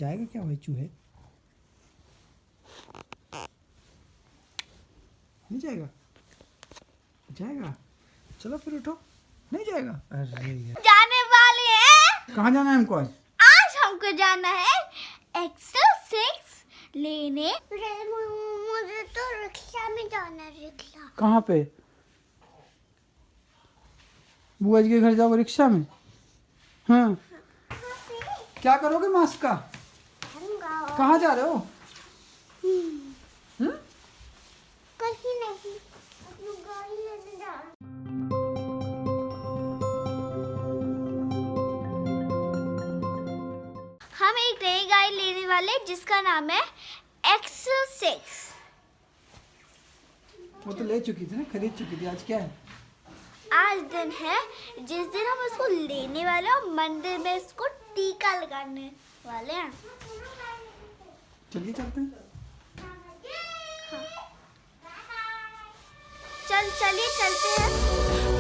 जाएगा क्या वही चूहे? नहीं जाएगा? जाएगा? चलो फिर उठो। नहीं जाएगा? अरे जाने वाले हैं। कहाँ जाना है हमको आज? आज हमको जाना है XL6 लेने। मुझे तो रिक्शा में जाना है। रिक्शा कहाँ पे? बुआ जी के घर जाओगे रिक्शा में? हाँ। क्या करोगे मास्क का? कहाँ जा रहे हो? कहीं नहीं, अपनी गाड़ी लेने जा रहा हूं। हम एक नई गाड़ी लेने वाले जिसका नाम है XL6। वो तो ले चुकी थी ना, खरीद चुकी थी। आज क्या है? आज दिन है जिस दिन हम इसको लेने वाले हैं और मंदिर में इसको टीका लगाने वाले हैं। चलिए चलते हैं। चलिए चलते हैं।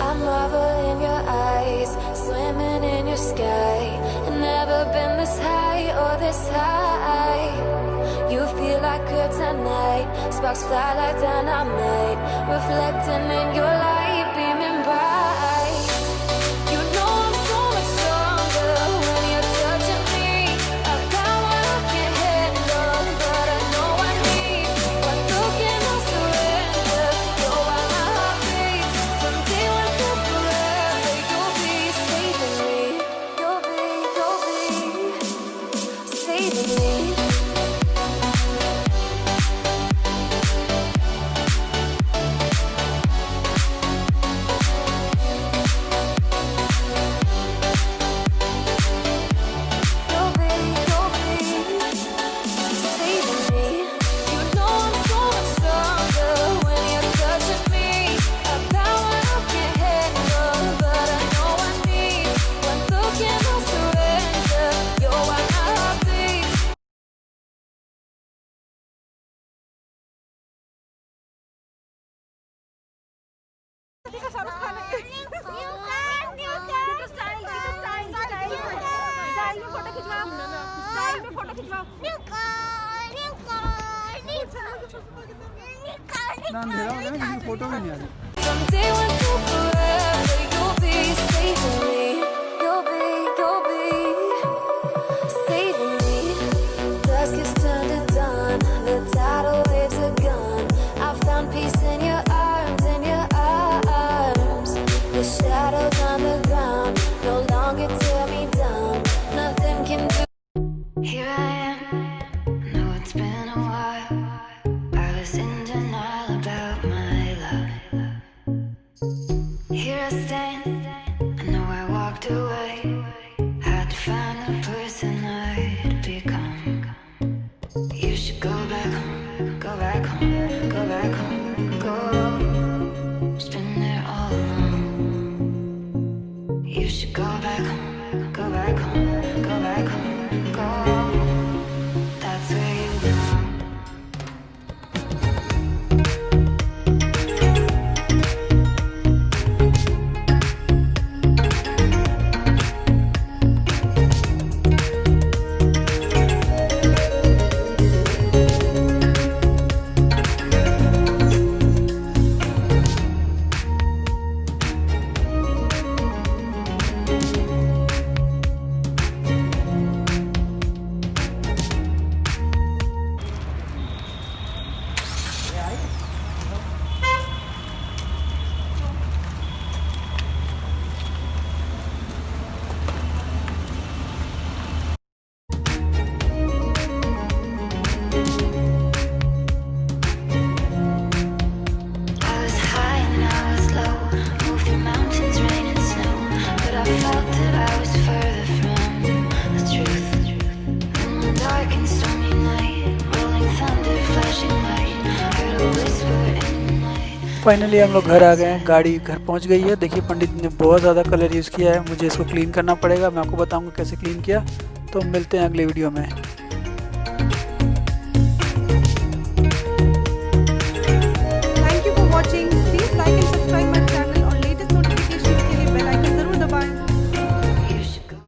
I marvel in your eyes, swimming in your sky. Never been this high or this high. You feel like kryptonite, sparks fly like dynamite, reflecting in your light, beaming bright. You know I'm so much stronger when you're touching me. I've got what I can't handle, but I know I need. One look and I'll surrender. You're why my heart beats. From day one to forever, you'll be saving me. You'll be saving me. इतना अंधेरा हो गया ना, किसी की photo भी नहीं आ रही। From day one to forever, you'll be saving me. You'll be saving me. Dusk has turned to dawn. The tidal waves are gone. I found peace in your arms, in your arms. The shadows on the ground no longer tear me down. Nothing can do. Here I am. Know it's been a while. I was in denial about my love. Here I stand. I know I walked away. Had to find the person I'd become. You should go back home, go back home, go back home, go. It's been there all along. You should go back home, go back home, go back home, go. That's where you belong. Finally हम लोग घर आ गए हैं, गाड़ी घर पहुंच गई है। देखिए पंडित ने बहुत ज़्यादा कलर यूज़ किया है, मुझे इसको क्लीन करना पड़ेगा। मैं आपको बताऊंगा कैसे क्लीन किया। तो मिलते हैं अगले वीडियो में।